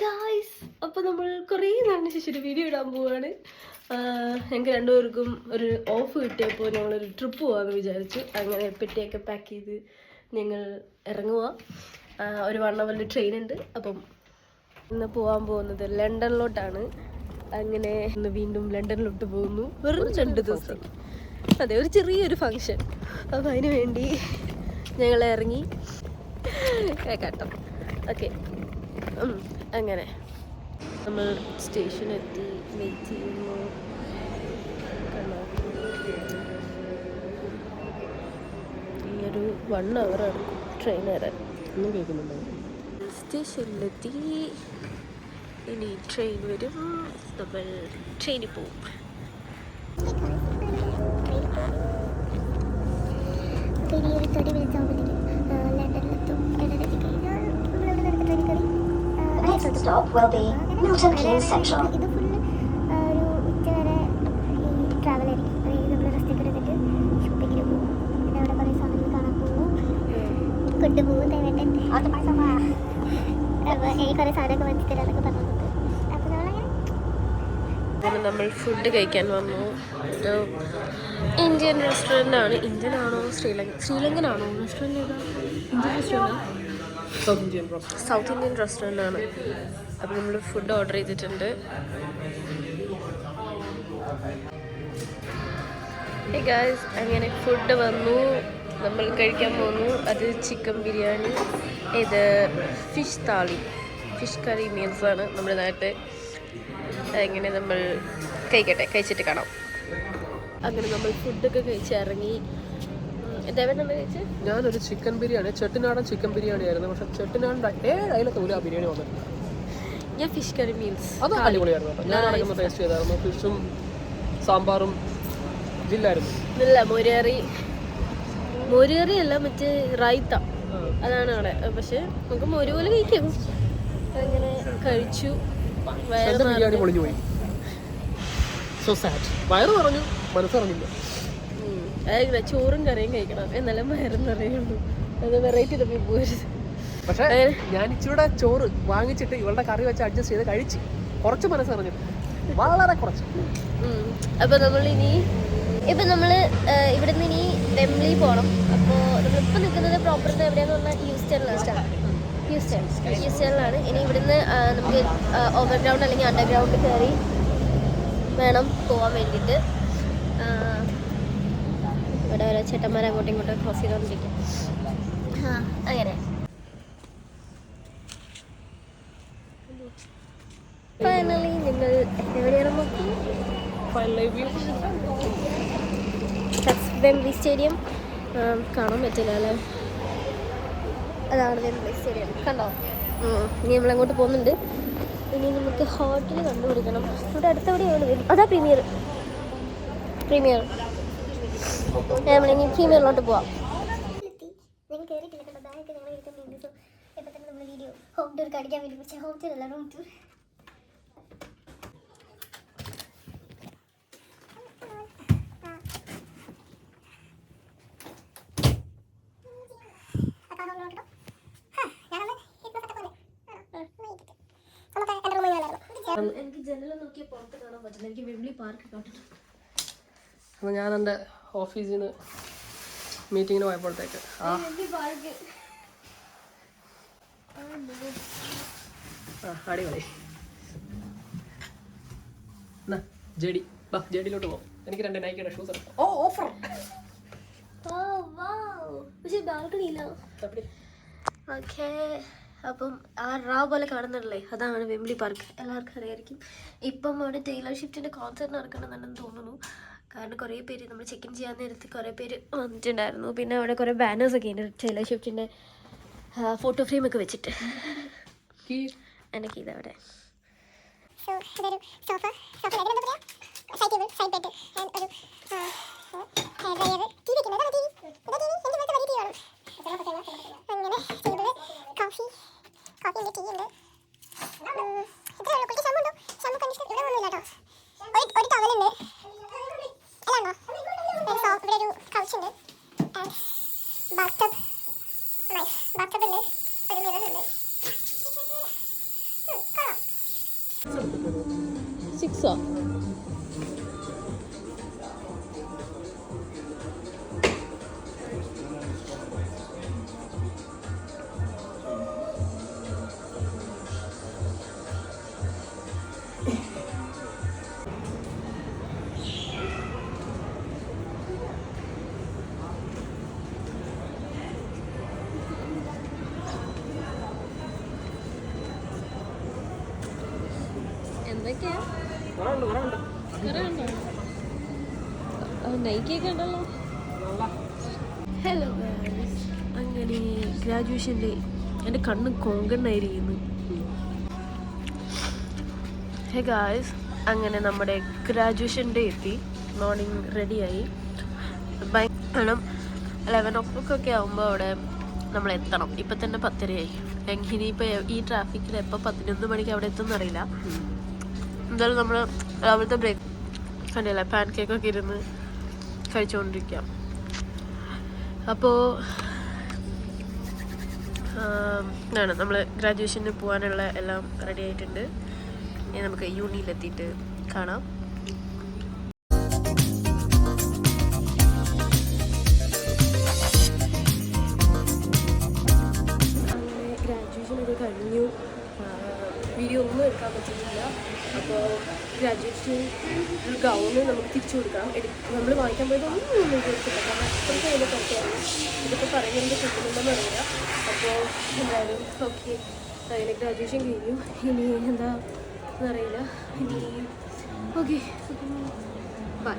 Guys, അപ്പോൾ നമ്മൾ കുറേ നാളിന് ശേഷം ഒരു വീഡിയോ ഇടാൻ പോവുകയാണ്. ഞങ്ങൾക്ക് രണ്ടുപേർക്കും ഒരു ഓഫ് കിട്ടിയപ്പോൾ ഞങ്ങളൊരു ട്രിപ്പ് പോകാമെന്ന് വിചാരിച്ചു. അങ്ങനെ പെട്ടിയൊക്കെ പാക്ക് ചെയ്ത് ഞങ്ങൾ ഇറങ്ങുക. ഒരു 1 hour ട്രെയിൻ ഉണ്ട്. അപ്പം ഇന്ന് പോകാൻ പോകുന്നത് ലണ്ടനിലോട്ടാണ്. അങ്ങനെ ഇന്ന് വീണ്ടും ലണ്ടനിലോട്ട് പോകുന്നു. വെറും 2 ദിവസം. അതെ, ഒരു ചെറിയൊരു ഫങ്ഷൻ. അപ്പം അതിന് വേണ്ടി ഞങ്ങൾ ഇറങ്ങി കേട്ടോ. ഓക്കെ, അങ്ങനെ നമ്മൾ സ്റ്റേഷനെത്തി വെയിറ്റ് ചെയ്യുന്നു. ഇനിയൊരു 1 hour എടുക്കും ട്രെയിൻ വരാൻ. സ്റ്റേഷനിലെത്തി. ഇനി ട്രെയിൻ വരും, നമ്മൾ ട്രെയിനിൽ പോവും. Next stop will be Milton Keynes Central. ഇത് ഫുള്ള് ഒരു ഉച്ചവരെ ഈ ട്രാവൽ ആയിരിക്കും. നമ്മൾ റെസ്റ്റൊക്കെ എടുത്തിട്ട് ഷോപ്പിങ്ങിന് പോകും. പിന്നെ അവിടെ കുറേ സാധനങ്ങൾ കാണാൻ പോകും, കൊണ്ടുപോകും. അപ്പോൾ ഈ കുറേ സാധനമൊക്കെ വാങ്ങിച്ചു തരാനൊക്കെ പറഞ്ഞിട്ടുണ്ട്. അപ്പോൾ അങ്ങനെ നമ്മൾ ഫുഡ് കഴിക്കാൻ വന്നു. ഒരു ഇന്ത്യൻ റെസ്റ്റോറൻ്റ് ആണ്. ഇന്ത്യൻ ആണോ ശ്രീലങ്കൻ ആണോ റെസ്റ്റോറൻറ്റ്? ഏതാ? Indian restaurant, south Indian restaurant ആണ്. അപ്പോൾ നമ്മൾ ഫുഡ് ഓർഡർ ചെയ്തിട്ടുണ്ട്. ഹേ ഗായ്സ്, അങ്ങനെ ഫുഡ് വന്നു, നമ്മൾ കഴിക്കാൻ പോകുന്നു. അത് ചിക്കൻ ബിരിയാണി, ഇത് ഫിഷ് താളി, ഫിഷ് കറി മീൽസ് ആണ് നമ്മുടെ നാട്ടിൽ. അങ്ങനെ നമ്മൾ കഴിച്ചിട്ട് കാണാം. അങ്ങനെ നമ്മൾ ഫുഡൊക്കെ കഴിച്ചിറങ്ങി. ഞാനൊരു ചിക്കൻ ബിരിയാണി, ചെട്ടിനാടൻ ചിക്കൻ ബിരിയാണി ആയിരുന്നു. പക്ഷെ ചെട്ടിനാടിൻ്റെ 7 അയിലത്തെ ഒരു ബിരിയാണി വന്നിട്ടില്ല. ഞാൻ ഫിഷ് കറി മീൽസ് അത് അടിപൊളിയായിരുന്നു കേട്ടോ. ഞാൻ അടങ്ങുമ്പോൾ ടേസ്റ്റ് ചെയ്തായിരുന്നു. ഫിഷും സാമ്പാറും ജില്ലായിരുന്നു. ഇല്ല, മോരുകറി അല്ല, മറ്റേ റൈത്ത, അതാണ് അവിടെ. പക്ഷെ നമുക്ക് മോര് പോലെ കഴിക്കാം. അങ്ങനെ കഴിച്ചു. ബിരിയാണി പൊളിഞ്ഞു പോയി. So sad. വയറ് പറഞ്ഞു, മനസ്സറിഞ്ഞില്ല. അതായത് ചോറും കറിയും കഴിക്കണം, എന്നാലും വയറെന്നറിയുള്ളൂ. അത് വെറൈറ്റി തപ്പി പോരുത്. പക്ഷേ ഞാൻ ഇച്ചിരി ചോറ് വാങ്ങിച്ചിട്ട് ഇവളുടെ കറി വെച്ച് അഡ്ജസ്റ്റ് ചെയ്ത് കഴിച്ച് കുറച്ച് മനസ്സറിഞ്ഞു, വളരെ കുറച്ച്. അപ്പോൾ നമ്മളിനി നമ്മൾ ഇവിടുന്ന് ഇനി വെംബ്ലി പോകണം. അപ്പോൾ നമ്മളിപ്പോൾ നിൽക്കുന്നത് പ്രോപ്പർ എവിടെയാന്ന് പറഞ്ഞാൽ ഹ്യൂസ്റ്റണിലാണ്. ഇനി ഇവിടുന്ന് നമുക്ക് ഓവർഗ്രൗണ്ട് അല്ലെങ്കിൽ അണ്ടർഗ്രൗണ്ട് കയറി വേണം പോകാൻ വേണ്ടിയിട്ട്. ഇവിടെ ഓരോ ചേട്ടന്മാർ അങ്ങോട്ടും ഇങ്ങോട്ടും ക്രോസ് ചെയ്തുകൊണ്ടിരിക്കും. അങ്ങനെ ഫൈനലി നിങ്ങൾ എവിടെയാണ് നോക്കും? വെംബ്ലി സ്റ്റേഡിയം കാണാൻ പറ്റില്ല അല്ലേ? അതാണ് വെംബ്ലി സ്റ്റേഡിയം, കണ്ടോ? ഇനി നമ്മളങ്ങോട്ട് പോകുന്നുണ്ട്. ഇനി നമുക്ക് ഹോട്ടൽ കണ്ടുപിടിക്കണം. ഇവിടെ അടുത്തെവിടെയാണ്? അതാ പ്രീമിയർ. നമ്മളിനി പ്രീമിയറിലോട്ട് പോവാം. ഞങ്ങൾ കയറിയിട്ടില്ല കേട്ടോ. ബാഗൊക്കെ ഞങ്ങൾ എടുക്കുന്നുണ്ട്. സോ എപ്പോൾ തന്നെ നമ്മൾ വീഡിയോ ഹോം ടൂർ കാണിക്കാൻ വേണ്ടി, പക്ഷേ ഹോം ടൂർ അല്ല, റൂം ടൂർ. എനിക്ക് ജനലും നോക്കിയാൽ പുറത്ത് കാണാൻ പറ്റില്ല. എനിക്ക് വെംബ്ലി പാർക്ക് കണ്ടിട്ടുണ്ട്. അപ്പോൾ ഞാൻ എൻ്റെ ഓഫീസിൽ നിന്ന് മീറ്റിങ്ങിന് പോയപ്പോഴത്തേക്ക് അടിപൊളി. എന്നാ ജെഡിയിലോട്ട് പോകും. എനിക്ക് 2 നൈക്കിയുടെ ഷൂസ് എടുക്കാം. ഓഫർ. പക്ഷേ ബാൽക്കണിയില്ല. ഓക്കെ, അപ്പം ആ പോലെ കാണുന്നുണ്ടല്ലേ, അതാണ് വെംബ്ലി പാർക്ക്. എല്ലാവർക്കും അറിയായിരിക്കും. ഇപ്പം അവിടെ ടൈലർ ഷിഫ്റ്റിൻ്റെ കോൺസെർട്ട് നടക്കണമെന്നുണ്ടെന്ന് തോന്നുന്നു. കാരണം കുറേ പേര് നമ്മൾ ചെക്ക് ഇൻ ചെയ്യാൻ നേരത്ത് കുറേ പേര് വന്നിട്ടുണ്ടായിരുന്നു. പിന്നെ അവിടെ കുറേ ബാനേഴ്സൊക്കെ ഉണ്ട് ടൈലർ ഷിഫ്റ്റിൻ്റെ ഫോട്ടോ ഫ്രെയിമൊക്കെ വെച്ചിട്ട്. എനിക്ക് ഇതവിടെ ബാത്ത് ടബ് ഉണ്ട്, ഒരു മിറർ ഉണ്ട്. 6 എന്തൊക്കെയാ നൈക്കിയൊക്കെ ഉണ്ടല്ലോ. ഹലോ ഗായ്സ്, അങ്ങനെ ഗ്രാജുവേഷൻ ഡേ. എൻ്റെ കണ്ണ് കോങ്കണ്ണായിരിക്കുന്നു. ഹേ ഗായ്സ്, അങ്ങനെ നമ്മുടെ ഗ്രാജുവേഷൻ ഡേ എത്തി. മോർണിംഗ് റെഡിയായി. കാരണം 11 o'clock ഒക്കെ ആകുമ്പോൾ അവിടെ നമ്മൾ എത്തണം. ഇപ്പം തന്നെ 10:30 ഇനിയിപ്പോൾ ഈ ട്രാഫിക്കിൽ എപ്പോൾ 11 മണിക്ക് അവിടെ എത്തുമെന്നറിയില്ല. എന്തായാലും നമ്മൾ രാവിലത്തെ ബ്രേക്ക് കണ്ടില്ല, പാൻ കേക്കൊക്കെ ഇരുന്ന് കഴിച്ചുകൊണ്ടിരിക്കാം. അപ്പോൾ നമ്മൾ ഗ്രാജുവേഷന് പോകാനുള്ള എല്ലാം റെഡി ആയിട്ടുണ്ട്. ഇനി നമുക്ക് യൂണിയിലെത്തിയിട്ട് കാണാം. അങ്ങനെ ഗ്രാജുവേഷനൊക്കെ കഴിഞ്ഞു. വീഡിയോ ഒന്നും എടുക്കാൻ പറ്റിയിട്ടില്ല. അപ്പോൾ ഗ്രാജുവേഷൻ ഒരു ഗൗണ് നമുക്ക് തിരിച്ചു കൊടുക്കണം. നമ്മൾ വാങ്ങിക്കാൻ പോയത് ഒന്നും എടുത്തില്ല, കാരണം അത്രയ്ക്ക് അതിൻ്റെ പുറത്തായിരുന്നു. ഇതിപ്പോൾ പറയുന്നത് കിട്ടുന്നുണ്ടെന്ന് അറിയില്ല. അപ്പോൾ എന്തായാലും ഓക്കെ, അങ്ങനെ ഗ്രാജുവേഷൻ കഴിഞ്ഞു. ഇനി എന്താ എന്നറിയില്ല. ഇനി ഓക്കെ, ബൈ.